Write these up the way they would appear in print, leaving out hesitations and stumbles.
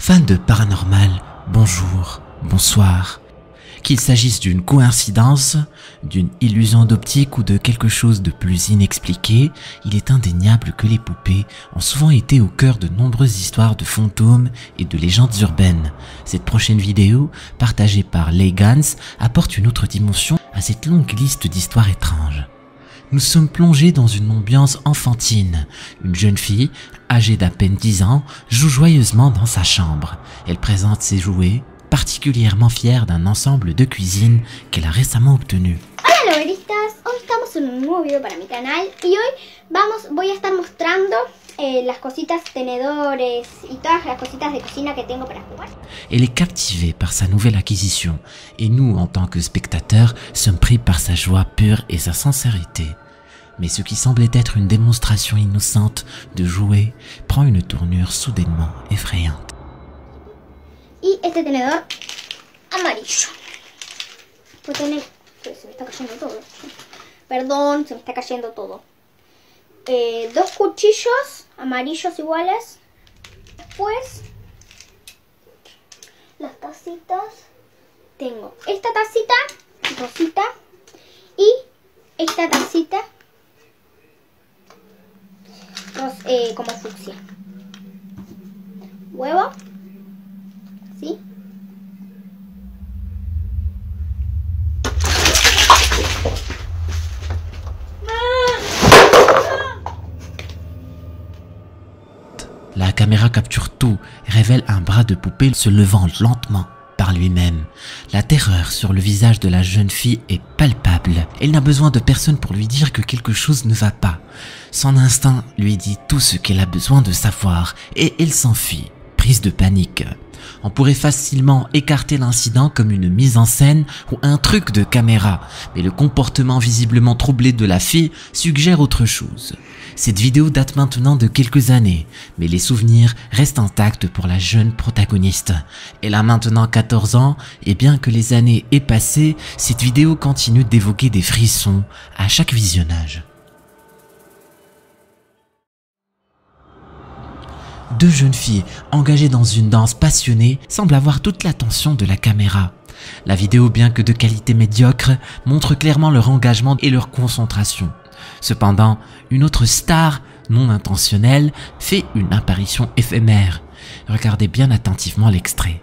Fans de paranormal, bonjour, bonsoir. Qu'il s'agisse d'une coïncidence, d'une illusion d'optique ou de quelque chose de plus inexpliqué, il est indéniable que les poupées ont souvent été au cœur de nombreuses histoires de fantômes et de légendes urbaines. Cette prochaine vidéo, partagée par Leigans, apporte une autre dimension à cette longue liste d'histoires étranges. Nous sommes plongés dans une ambiance enfantine. Une jeune fille, âgée d'à peine 10 ans, joue joyeusement dans sa chambre. Elle présente ses jouets, particulièrement fière d'un ensemble de cuisine qu'elle a récemment obtenu. Hola loberistas, hoy estamos en un nuevo video para mi canal y hoy voy a estar mostrando las cositas, tenedores y todas las cositas de cocina que tengo para jugar. Elle est captivée par sa nouvelle acquisition et nous, en tant que spectateurs, sommes pris par sa joie pure et sa sincérité. Mais ce qui semblait être une démonstration innocente de jouets prend une tournure soudainement effrayante. Y este tenedor amarillo. Pues tiene... Se me está cayendo todo. Perdón, se me está cayendo todo. Dos cuchillos amarillos iguales. Después, las tacitas. Tengo esta tacita rosita y esta tacita como fucsia. Huevo. ¿Sí? La caméra capture tout et révèle un bras de poupée se levant lentement par lui-même. La terreur sur le visage de la jeune fille est palpable. Elle n'a besoin de personne pour lui dire que quelque chose ne va pas. Son instinct lui dit tout ce qu'elle a besoin de savoir et elle s'enfuit, prise de panique. On pourrait facilement écarter l'incident comme une mise en scène ou un truc de caméra, mais le comportement visiblement troublé de la fille suggère autre chose. Cette vidéo date maintenant de quelques années, mais les souvenirs restent intacts pour la jeune protagoniste. Elle a maintenant 14 ans et bien que les années aient passé, cette vidéo continue d'évoquer des frissons à chaque visionnage. Deux jeunes filles engagées dans une danse passionnée semblent avoir toute l'attention de la caméra. La vidéo, bien que de qualité médiocre, montre clairement leur engagement et leur concentration. Cependant, une autre star non intentionnelle fait une apparition éphémère. Regardez bien attentivement l'extrait.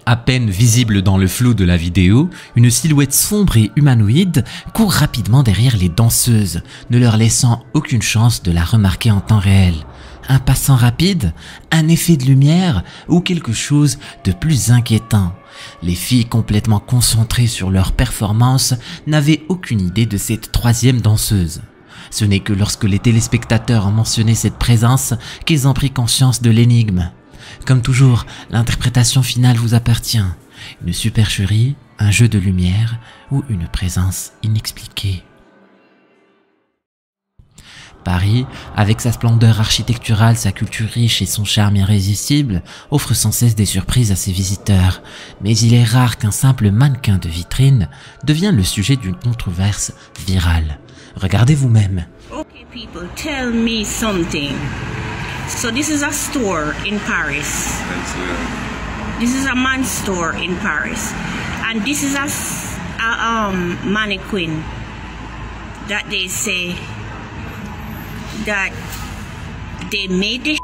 À peine visible dans le flou de la vidéo, une silhouette sombre et humanoïde court rapidement derrière les danseuses, ne leur laissant aucune chance de la remarquer en temps réel. Un passant rapide, un effet de lumière ou quelque chose de plus inquiétant. Les filles complètement concentrées sur leur performance n'avaient aucune idée de cette troisième danseuse. Ce n'est que lorsque les téléspectateurs ont mentionné cette présence qu'ils ont pris conscience de l'énigme. Comme toujours, l'interprétation finale vous appartient. Une supercherie, un jeu de lumière ou une présence inexpliquée. Paris, avec sa splendeur architecturale, sa culture riche et son charme irrésistible, offre sans cesse des surprises à ses visiteurs. Mais il est rare qu'un simple mannequin de vitrine devienne le sujet d'une controverse virale. Regardez vous-même. Okay, people, tell me something. So this is a store in Paris. This is a man's store in Paris, and this is a mannequin that they say that they made this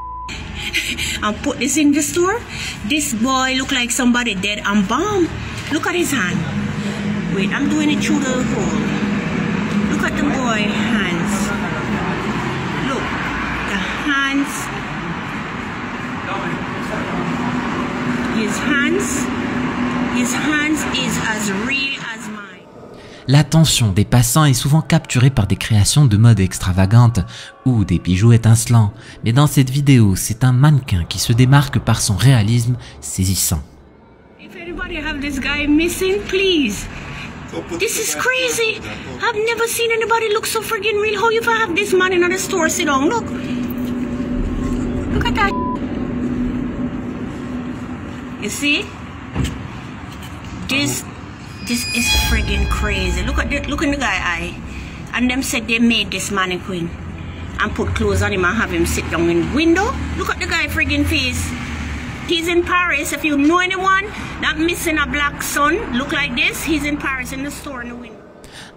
and put this in the store. This boy look like somebody dead and bomb. Look at his hand. Wait, I'm doing it through the hole. Look at the boy hands. Look, the hands. His hands is as real as mine. L'attention des passants est souvent capturée par des créations de mode extravagantes ou des bijoux étincelants, mais dans cette vidéo, c'est un mannequin qui se démarque par son réalisme saisissant. If anybody have this guy missing, please. This is crazy. I've never seen anybody look so friggin' real. How you have this man in the store sit down? Look. Look at that. You see? This is friggin' crazy. Look in the guy eye. And them said they made this mannequin and put clothes on him and have him sit down in the window. Look at the guy friggin' face. He's in Paris. If you know anyone that missing a black son look like this, he's in Paris in the store in the window.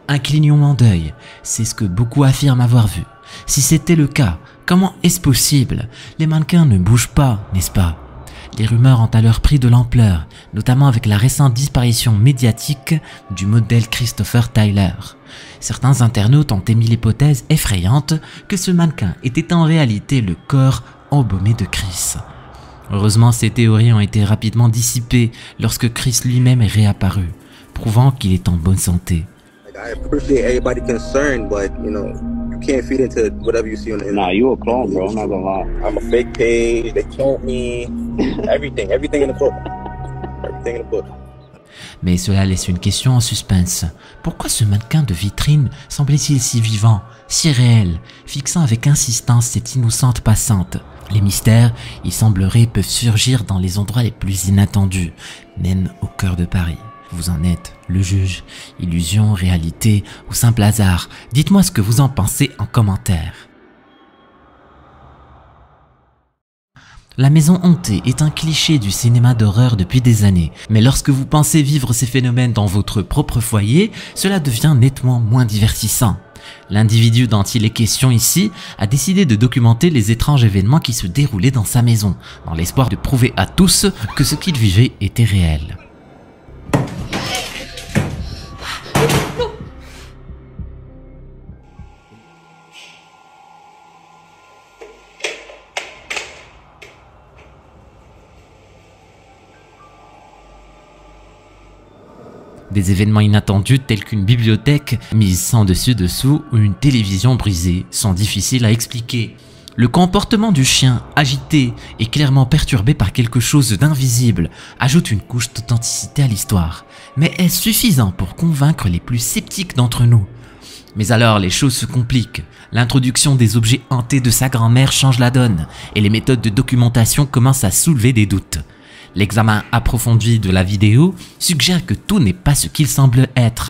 Un clignement d'œil, c'est ce que beaucoup affirment avoir vu. Si c'était le cas, comment est-ce possible? Les mannequins ne bougent pas, n'est-ce pas? Les rumeurs ont alors pris de l'ampleur, notamment avec la récente disparition médiatique du modèle Christopher Tyler. Certains internautes ont émis l'hypothèse effrayante que ce mannequin était en réalité le corps embaumé de Chris. Heureusement, ces théories ont été rapidement dissipées lorsque Chris lui-même est réapparu, prouvant qu'il est en bonne santé. I appreciate everybody concerned, but you know, you can't feed into whatever you see on the internet. Nah, you a clone, bro. I'm not gonna lie. I'm a fake page. They cloned me. Everything in the book. Everything in the book. Mais cela laisse une question en suspense. Pourquoi ce mannequin de vitrine semblait-il si vivant, si réel, fixant avec insistance cette innocente passante? Les mystères, il semblerait, peuvent surgir dans les endroits les plus inattendus, même au cœur de Paris. Vous en êtes le juge, illusion, réalité ou simple hasard? Dites-moi ce que vous en pensez en commentaire. La maison hantée est un cliché du cinéma d'horreur depuis des années, mais lorsque vous pensez vivre ces phénomènes dans votre propre foyer, cela devient nettement moins divertissant. L'individu dont il est question ici a décidé de documenter les étranges événements qui se déroulaient dans sa maison, dans l'espoir de prouver à tous que ce qu'il vivait était réel. Des événements inattendus tels qu'une bibliothèque mise sans dessus-dessous ou une télévision brisée sont difficiles à expliquer. Le comportement du chien, agité et clairement perturbé par quelque chose d'invisible, ajoute une couche d'authenticité à l'histoire. Mais est-ce suffisant pour convaincre les plus sceptiques d'entre nous? Mais alors les choses se compliquent. L'introduction des objets hantés de sa grand-mère change la donne et les méthodes de documentation commencent à soulever des doutes. L'examen approfondi de la vidéo suggère que tout n'est pas ce qu'il semble être.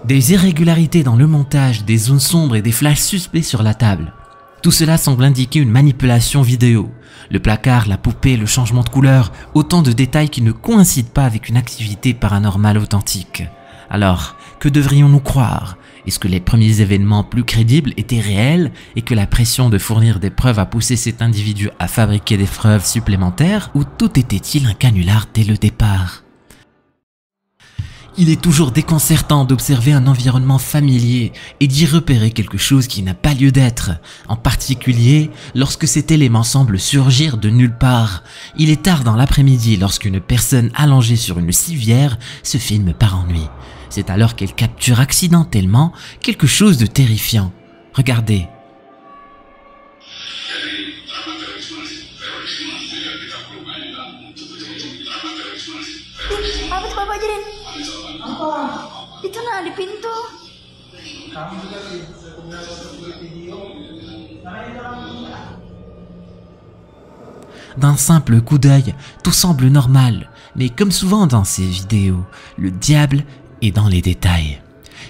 Des irrégularités dans le montage, des zones sombres et des flashs suspects sur la table. Tout cela semble indiquer une manipulation vidéo. Le placard, la poupée, le changement de couleur, autant de détails qui ne coïncident pas avec une activité paranormale authentique. Alors, que devrions-nous croire? Est-ce que les premiers événements plus crédibles étaient réels et que la pression de fournir des preuves a poussé cet individu à fabriquer des preuves supplémentaires, ou tout était-il un canular dès le départ? Il est toujours déconcertant d'observer un environnement familier et d'y repérer quelque chose qui n'a pas lieu d'être, en particulier lorsque cet élément semble surgir de nulle part. Il est tard dans l'après-midi lorsqu'une personne allongée sur une civière se filme par ennui. C'est alors qu'elle capture accidentellement quelque chose de terrifiant. Regardez. Apa tuh Bapak ajarin? Apa? Itu nah di pintu. Kamu juga punya video. D'un simple coup d'œil, tout semble normal, mais comme souvent dans ces vidéos, le diable est dans les détails.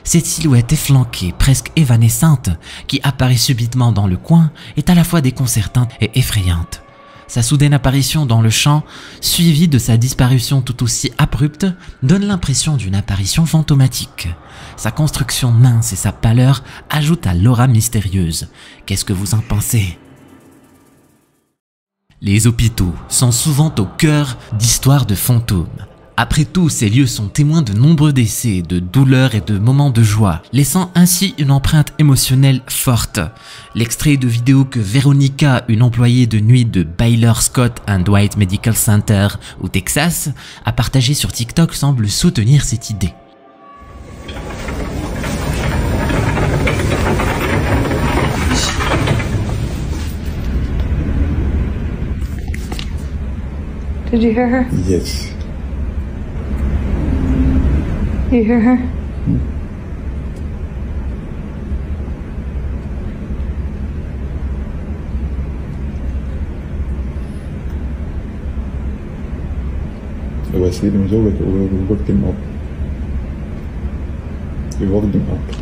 Cette silhouette efflanquée, presque évanescente, qui apparaît subitement dans le coin, est à la fois déconcertante et effrayante. Sa soudaine apparition dans le champ, suivie de sa disparition tout aussi abrupte, donne l'impression d'une apparition fantomatique. Sa construction mince et sa pâleur ajoutent à l'aura mystérieuse. Qu'est-ce que vous en pensez ? Les hôpitaux sont souvent au cœur d'histoires de fantômes. Après tout, ces lieux sont témoins de nombreux décès, de douleurs et de moments de joie, laissant ainsi une empreinte émotionnelle forte. L'extrait de vidéo que Veronica, une employée de nuit de Baylor Scott & White Medical Center au Texas, a partagé sur TikTok semble soutenir cette idée. Did you hear her? Yes. You hear her? Wesley en zo, we woke him up. We woke him up.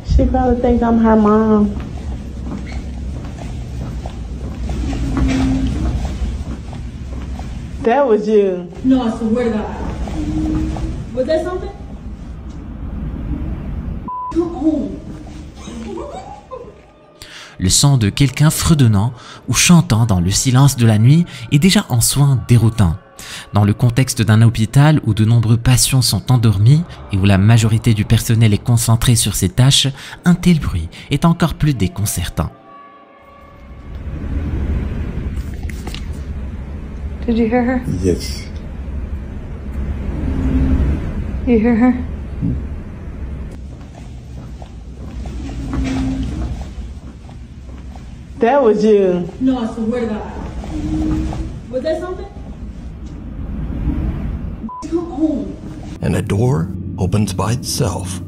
She probably thinks I'm her mom. That was you. No, I swear to God. Was that something? Come on. Le son de quelqu'un fredonnant ou chantant dans le silence de la nuit est déjà en soi déroutant. Dans le contexte d'un hôpital où de nombreux patients sont endormis et où la majorité du personnel est concentrée sur ses tâches, un tel bruit est encore plus déconcertant. Did you hear her? Yes. You hear her? That was you. No, I swear to God. Was that something? Come on. And a door opens by itself.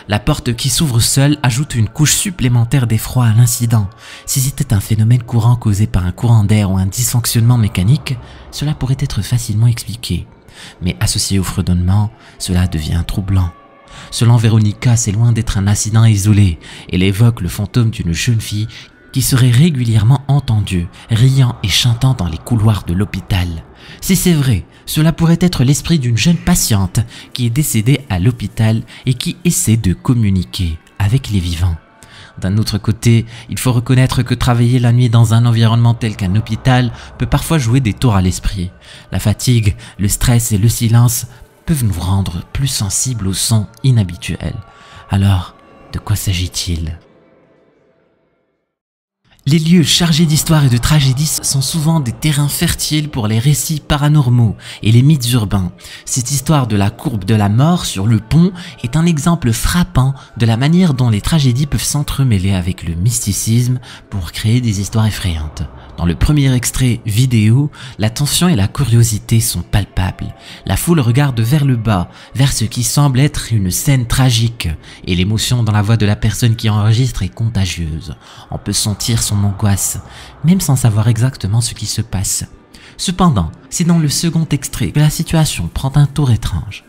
La porte qui s'ouvre seule ajoute une couche supplémentaire d'effroi à l'incident. Si c'était un phénomène courant causé par un courant d'air ou un dysfonctionnement mécanique, cela pourrait être facilement expliqué. Mais associé au fredonnement, cela devient troublant. Selon Veronica, c'est loin d'être un accident isolé. Elle évoque le fantôme d'une jeune fille qui serait régulièrement entendue, riant et chantant dans les couloirs de l'hôpital. Si c'est vrai, cela pourrait être l'esprit d'une jeune patiente qui est décédée à l'hôpital et qui essaie de communiquer avec les vivants. D'un autre côté, il faut reconnaître que travailler la nuit dans un environnement tel qu'un hôpital peut parfois jouer des tours à l'esprit. La fatigue, le stress et le silence peuvent nous rendre plus sensibles aux sons inhabituels. Alors, de quoi s'agit-il ? Les lieux chargés d'histoire et de tragédies sont souvent des terrains fertiles pour les récits paranormaux et les mythes urbains. Cette histoire de la courbe de la mort sur le pont est un exemple frappant de la manière dont les tragédies peuvent s'entremêler avec le mysticisme pour créer des histoires effrayantes. Dans le premier extrait vidéo, la tension et la curiosité sont palpables. La foule regarde vers le bas, vers ce qui semble être une scène tragique, et l'émotion dans la voix de la personne qui enregistre est contagieuse. On peut sentir son angoisse, même sans savoir exactement ce qui se passe. Cependant, c'est dans le second extrait que la situation prend un tour étrange.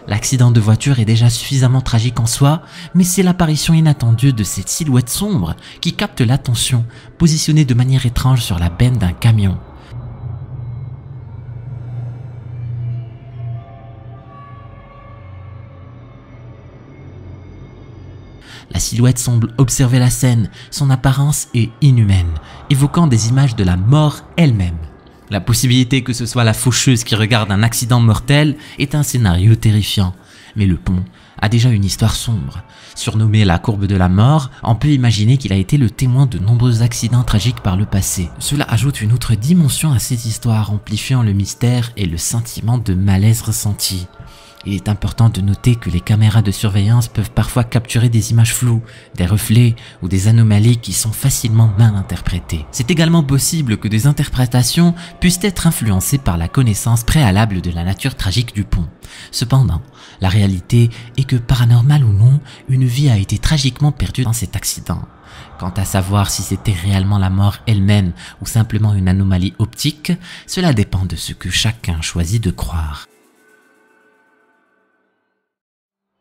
L'accident de voiture est déjà suffisamment tragique en soi, mais c'est l'apparition inattendue de cette silhouette sombre qui capte l'attention, positionnée de manière étrange sur la benne d'un camion. La silhouette semble observer la scène, son apparence est inhumaine, évoquant des images de la mort elle-même. La possibilité que ce soit la faucheuse qui regarde un accident mortel est un scénario terrifiant. Mais le pont a déjà une histoire sombre. Surnommé la courbe de la mort, on peut imaginer qu'il a été le témoin de nombreux accidents tragiques par le passé. Cela ajoute une autre dimension à cette histoire, amplifiant le mystère et le sentiment de malaise ressenti. Il est important de noter que les caméras de surveillance peuvent parfois capturer des images floues, des reflets ou des anomalies qui sont facilement mal interprétées. C'est également possible que des interprétations puissent être influencées par la connaissance préalable de la nature tragique du pont. Cependant, la réalité est que, paranormal ou non, une vie a été tragiquement perdue dans cet accident. Quant à savoir si c'était réellement la mort elle-même ou simplement une anomalie optique, cela dépend de ce que chacun choisit de croire.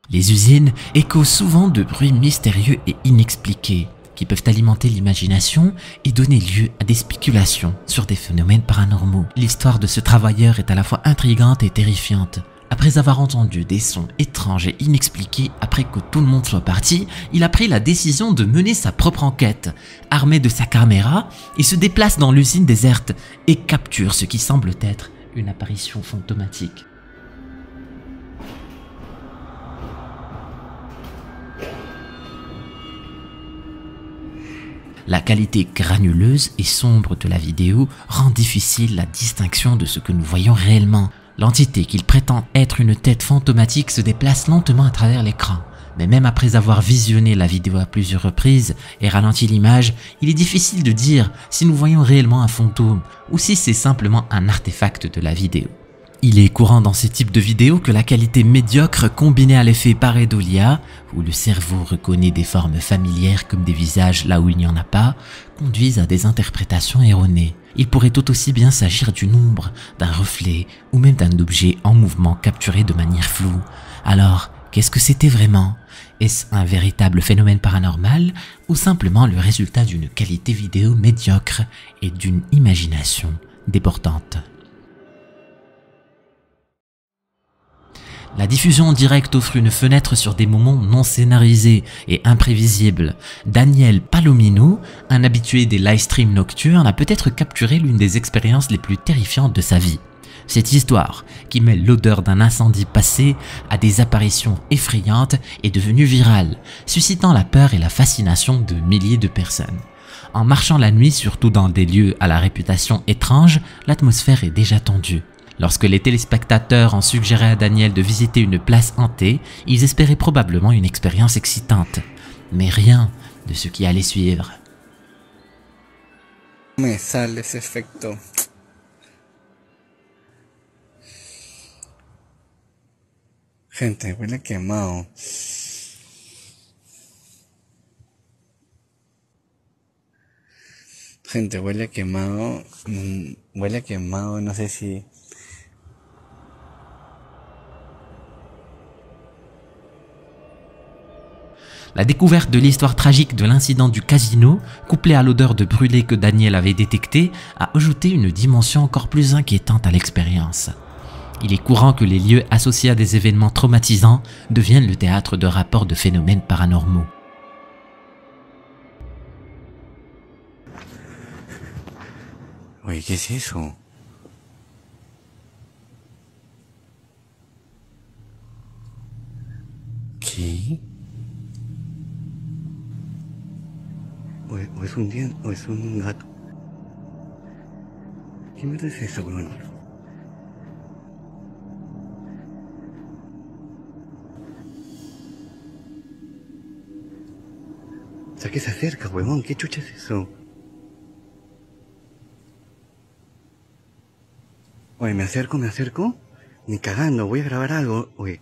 Les usines échoent souvent de bruits mystérieux et inexpliqués qui peuvent alimenter l'imagination et donner lieu à des spéculations sur des phénomènes paranormaux. L'histoire de ce travailleur est à la fois intrigante et terrifiante. Après avoir entendu des sons étranges et inexpliqués après que tout le monde soit parti, il a pris la décision de mener sa propre enquête. Armé de sa caméra, il se déplace dans l'usine déserte et capture ce qui semble être une apparition fantomatique. La qualité granuleuse et sombre de la vidéo rend difficile la distinction de ce que nous voyons réellement. L'entité qu'il prétend être une tête fantomatique se déplace lentement à travers l'écran. Mais même après avoir visionné la vidéo à plusieurs reprises et ralenti l'image, il est difficile de dire si nous voyons réellement un fantôme ou si c'est simplement un artefact de la vidéo. Il est courant dans ce type de vidéos que la qualité médiocre combinée à l'effet pareidolia, où le cerveau reconnaît des formes familières comme des visages là où il n'y en a pas, conduisent à des interprétations erronées. Il pourrait tout aussi bien s'agir d'une ombre, d'un reflet ou même d'un objet en mouvement capturé de manière floue. Alors, qu'est-ce que c'était vraiment? Est-ce un véritable phénomène paranormal ou simplement le résultat d'une qualité vidéo médiocre et d'une imagination débordante? La diffusion en direct offre une fenêtre sur des moments non scénarisés et imprévisibles. Daniel Palomino, un habitué des live streams nocturnes, a peut-être capturé l'une des expériences les plus terrifiantes de sa vie. Cette histoire, qui mêle l'odeur d'un incendie passé à des apparitions effrayantes, est devenue virale, suscitant la peur et la fascination de milliers de personnes. En marchant la nuit, surtout dans des lieux à la réputation étrange, l'atmosphère est déjà tendue. Lorsque les téléspectateurs ont suggéré à Daniel de visiter une place hantée, ils espéraient probablement une expérience excitante. Mais rien de ce qui allait suivre. Me sale ese efecto. Gente, huele quemado. Gente, huele quemado. Huele quemado, no sé si... La découverte de l'histoire tragique de l'incident du casino, couplée à l'odeur de brûlé que Daniel avait détectée, a ajouté une dimension encore plus inquiétante à l'expérience. Il est courant que les lieux associés à des événements traumatisants deviennent le théâtre de rapports de phénomènes paranormaux. Oye, ¿qué es eso? ¿Qué? O es un diente, o es un gato. ¿Qué mierda es eso, weón? O sea, que se acerca, huevón. ¿Qué chucha es eso? Oye, ¿me acerco? Ni cagando, voy a grabar algo. Oye,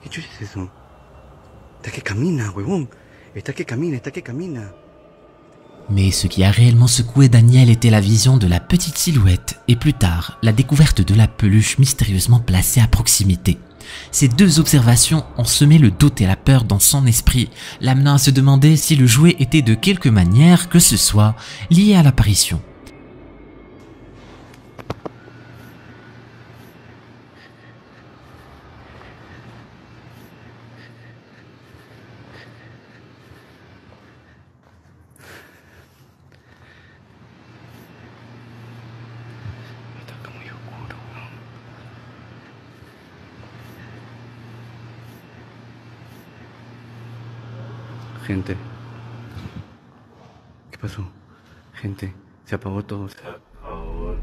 ¿qué chucha es eso? Está que camina, huevón. Está que camina. Mais ce qui a réellement secoué Daniel était la vision de la petite silhouette et plus tard, la découverte de la peluche mystérieusement placée à proximité. Ces deux observations ont semé le doute et la peur dans son esprit, l'amenant à se demander si le jouet était de quelque manière que ce soit lié à l'apparition. Gente. ¿Qué pasó? Gente, se apagó todo. Se apagó.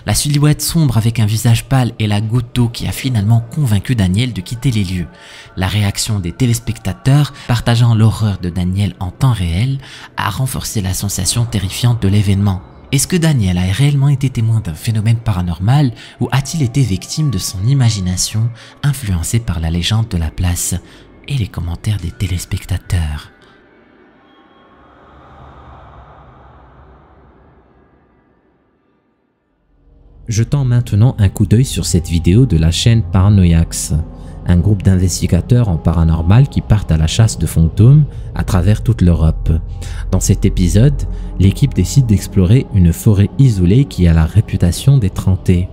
La silhouette sombre avec un visage pâle est la goutte d'eau qui a finalement convaincu Daniel de quitter les lieux. La réaction des téléspectateurs, partageant l'horreur de Daniel en temps réel, a renforcé la sensation terrifiante de l'événement. Est-ce que Daniel a réellement été témoin d'un phénomène paranormal ou a-t-il été victime de son imagination influencée par la légende de la place et les commentaires des téléspectateurs? Jetons maintenant un coup d'œil sur cette vidéo de la chaîne Paranoiax, un groupe d'investigateurs en paranormal qui partent à la chasse de fantômes à travers toute l'Europe. Dans cet épisode, l'équipe décide d'explorer une forêt isolée qui a la réputation d'être hantée.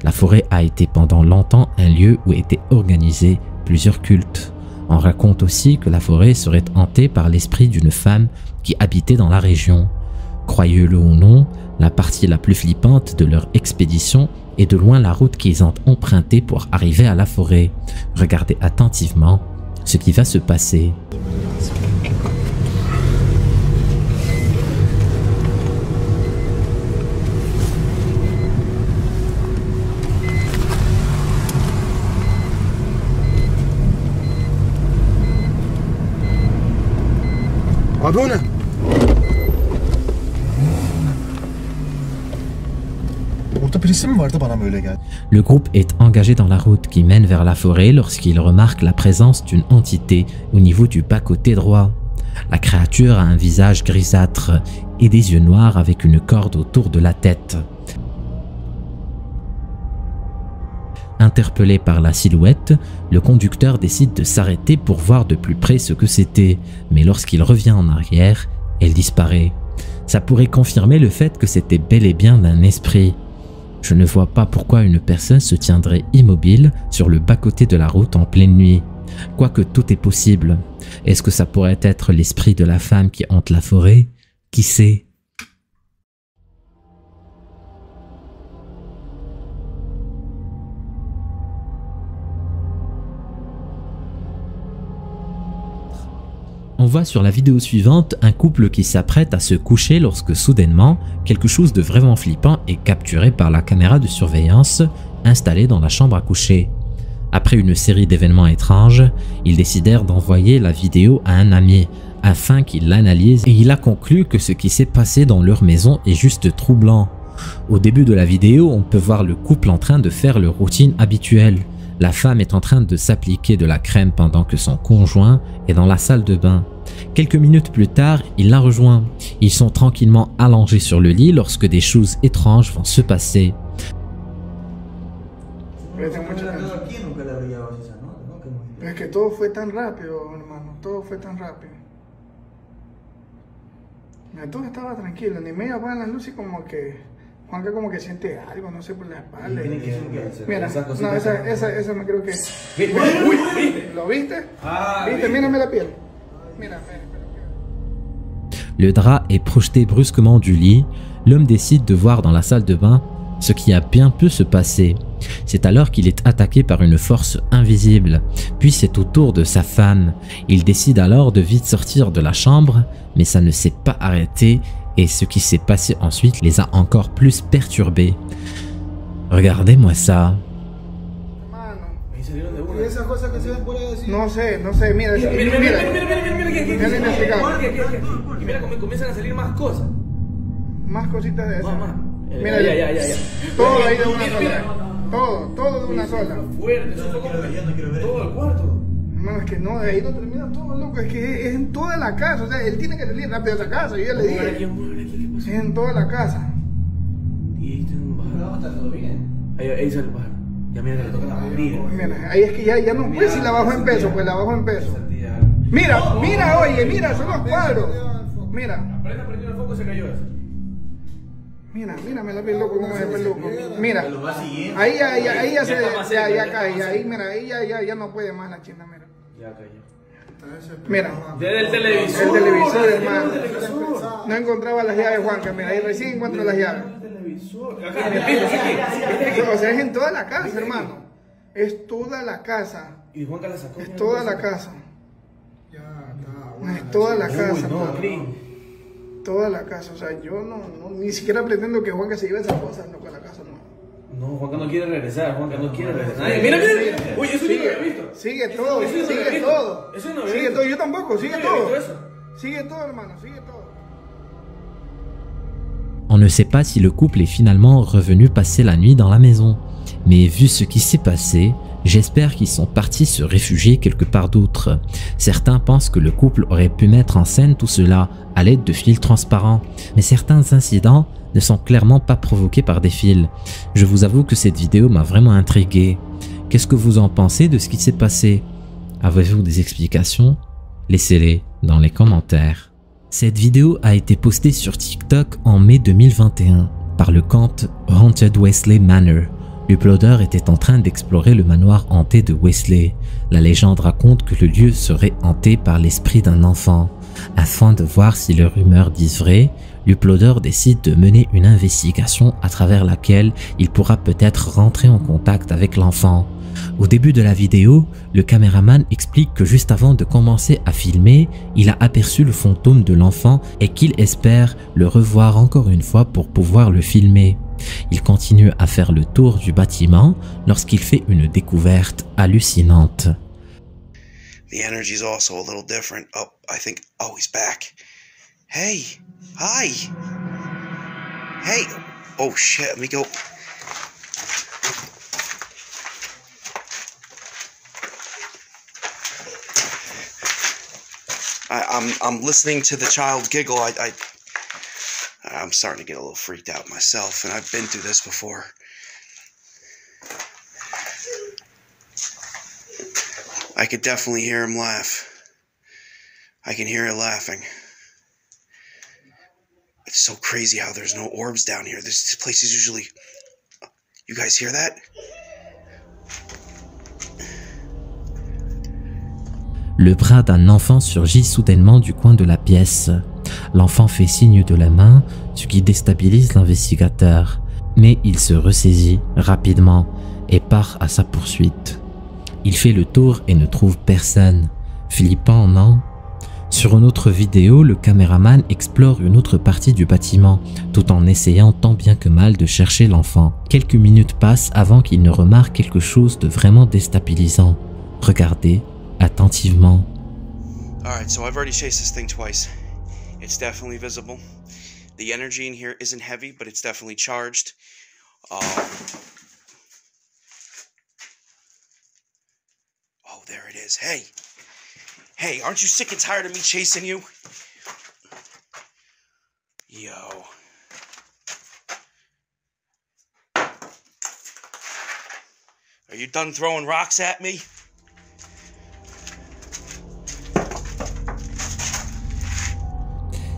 La forêt a été pendant longtemps un lieu où étaient organisés plusieurs cultes. On raconte aussi que la forêt serait hantée par l'esprit d'une femme qui habitait dans la région. Croyez-le ou non, la partie la plus flippante de leur expédition est de loin la route qu'ils ont empruntée pour arriver à la forêt. Regardez attentivement ce qui va se passer. Le groupe est engagé dans la route qui mène vers la forêt lorsqu'il remarque la présence d'une entité au niveau du bas-côté droit. La créature a un visage grisâtre et des yeux noirs avec une corde autour de la tête. Interpellé par la silhouette, le conducteur décide de s'arrêter pour voir de plus près ce que c'était, mais lorsqu'il revient en arrière, elle disparaît. Ça pourrait confirmer le fait que c'était bel et bien un esprit. Je ne vois pas pourquoi une personne se tiendrait immobile sur le bas-côté de la route en pleine nuit. Quoique tout est possible. Est-ce que ça pourrait être l'esprit de la femme qui hante la forêt? Qui sait? On voit sur la vidéo suivante un couple qui s'apprête à se coucher lorsque soudainement, quelque chose de vraiment flippant est capturé par la caméra de surveillance installée dans la chambre à coucher. Après une série d'événements étranges, ils décidèrent d'envoyer la vidéo à un ami afin qu'il l'analyse et il a conclu que ce qui s'est passé dans leur maison est juste troublant. Au début de la vidéo, on peut voir le couple en train de faire leur routine habituelle. La femme est en train de s'appliquer de la crème pendant que son conjoint est dans la salle de bain. Quelques minutes plus tard, il la rejoint. Ils sont tranquillement allongés sur le lit lorsque des choses étranges vont se passer. Es que todo fue tan rápido, hermano, todo fue tan rápido. Mira, todo estaba tranquilo, ni medio apagan las luces y como que Juanca como que siente algo, no sé, por la espalda. Mira, no, esa me creo que... Uy, ¿lo viste? ¿Viste? Mírame la piel. Mira. Le drap est projeté brusquement du lit. L'homme décide de voir dans la salle de bain ce qui a bien pu se passer. C'est alors qu'il est attaqué par une force invisible, puis c'est au tour de sa femme. Il décide alors de vite sortir de la chambre, mais ça ne s'est pas arrêté et ce qui s'est passé ensuite les a encore plus perturbés. Regardez-moi ça. No sé, mira, mira, comienzan a salir más cosas. Más cositas de esas. Mira, ya. Todo ahí de una sola. Todo de una sola. Fuerte, eso fue como todo el cuarto. Hermano, es que no, de ahí no termina todo, loco. Es que es en toda la casa. O sea, él tiene que salir rápido de esa casa. Yo ya le dije. Es en toda la casa. Y ahí está un pájaro. ¿Está todo bien? Ahí sale el pájaro. Ya mira que le toca la abrir. Mira, ahí es que ya no puede si la bajo en peso, pues la bajo en peso. Mira, oye, mira, son los cuadros. Mira. Apenas prendió el foco se cayó eso. Mírame la piel, loco, como es el loco. Mira, ahí ya se cae, ahí, mira, ahí ya no puede más la china, mira. Ya cayó. Mira. Desde el televisor. El televisor, hermano. No encontraba las llaves, Juanca, mira, ahí recién encuentro las llaves. O sea, es en toda la casa, hermano. Es toda la casa. Y Juanca la sacó. Es toda la casa. Es toda la casa. Toda la casa, o sea, yo no ni siquiera pretendo que Juanca se lleve esas cosas, no, con la casa no. No, Juanca no quiere regresar, Juanca no quiere regresar. Mira, mira, mira. Uy, eso yo no lo había visto. Sigue todo, Eso yo no lo había sigue visto. todo. Eso yo no lo había Sigue visto. todo, yo tampoco, sigue Yo no había todo. visto eso. Sigue todo, hermano, sigue todo. On ne sait pas si le couple est finalement revenu passer la nuit dans la maison. Mais vu ce qui s'est passé, j'espère qu'ils sont partis se réfugier quelque part d'autre. Certains pensent que le couple aurait pu mettre en scène tout cela à l'aide de fils transparents. Mais certains incidents ne sont clairement pas provoqués par des fils. Je vous avoue que cette vidéo m'a vraiment intrigué. Qu'est-ce que vous en pensez de ce qui s'est passé? Avez-vous des explications? Laissez-les dans les commentaires. Cette vidéo a été postée sur TikTok en mai 2021 par le compte Haunted Wesley Manor. L'uploader était en train d'explorer le manoir hanté de Wesley. La légende raconte que le lieu serait hanté par l'esprit d'un enfant. Afin de voir si les rumeurs disent vrai, l'uploader décide de mener une investigation à travers laquelle il pourra peut-être rentrer en contact avec l'enfant. Au début de la vidéo, le caméraman explique que juste avant de commencer à filmer, il a aperçu le fantôme de l'enfant et qu'il espère le revoir encore une fois pour pouvoir le filmer. Il continue à faire le tour du bâtiment lorsqu'il fait une découverte hallucinante. The energy's also a little different. Oh, I think, oh, he's back. Hey, hi. Hey, oh shit, let me go. I'm listening to the child giggle. I'm starting to get a little freaked out myself, and I've been through this before. I could definitely hear him laugh. I can hear it laughing. It's so crazy how there's no orbs down here. This place is usually... You guys hear that? Le bras d'un enfant surgit soudainement du coin de la pièce. L'enfant fait signe de la main, ce qui déstabilise l'investigateur. Mais il se ressaisit rapidement et part à sa poursuite. Il fait le tour et ne trouve personne. Flippant, non? Sur une autre vidéo, le caméraman explore une autre partie du bâtiment, tout en essayant tant bien que mal de chercher l'enfant. Quelques minutes passent avant qu'il ne remarque quelque chose de vraiment déstabilisant. Regardez attentivement. Alright, so I've already chased this thing twice. It's definitely visible. The energy in here isn't heavy, but it's definitely charged. Oh, there it is. Hey! Hey, aren't you sick and tired of me chasing you? Yo. Are you done throwing rocks at me?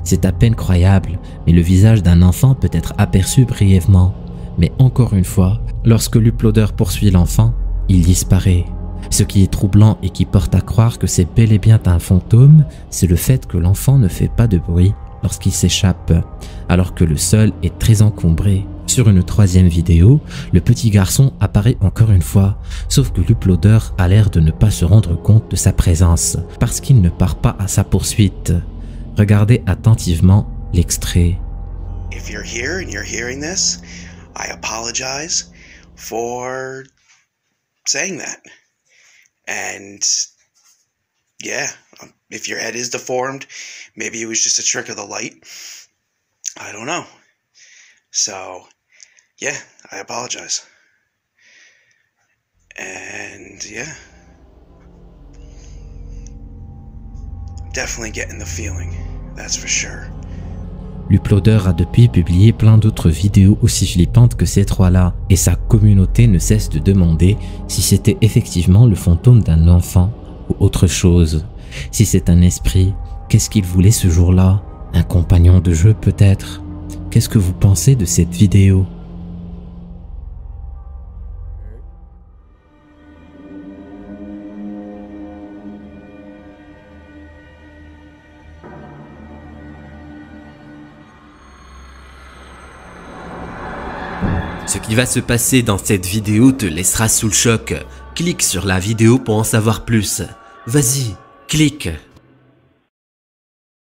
C'est à peine croyable, mais le visage d'un enfant peut être aperçu brièvement. Mais encore une fois, lorsque l'uploader poursuit l'enfant, il disparaît. Ce qui est troublant et qui porte à croire que c'est bel et bien un fantôme, c'est le fait que l'enfant ne fait pas de bruit lorsqu'il s'échappe, alors que le sol est très encombré. Sur une troisième vidéo, le petit garçon apparaît encore une fois, sauf que l'uploader a l'air de ne pas se rendre compte de sa présence, parce qu'il ne part pas à sa poursuite. Regardez attentivement l'extrait. If you're here and you're hearing this, I apologize for saying that. And yeah, if your head is deformed, maybe it was just a trick of the light. I don't know. So, yeah, I apologize. And yeah. Definitely getting the feeling, that's for sure. L'uploader a depuis publié plein d'autres vidéos aussi flippantes que ces trois-là, et sa communauté ne cesse de demander si c'était effectivement le fantôme d'un enfant ou autre chose. Si c'est un esprit, qu'est-ce qu'il voulait ce jour-là? Un compagnon de jeu peut-être? Qu'est-ce que vous pensez de cette vidéo? Ce qui va se passer dans cette vidéo te laissera sous le choc. Clique sur la vidéo pour en savoir plus. Vas-y, clique.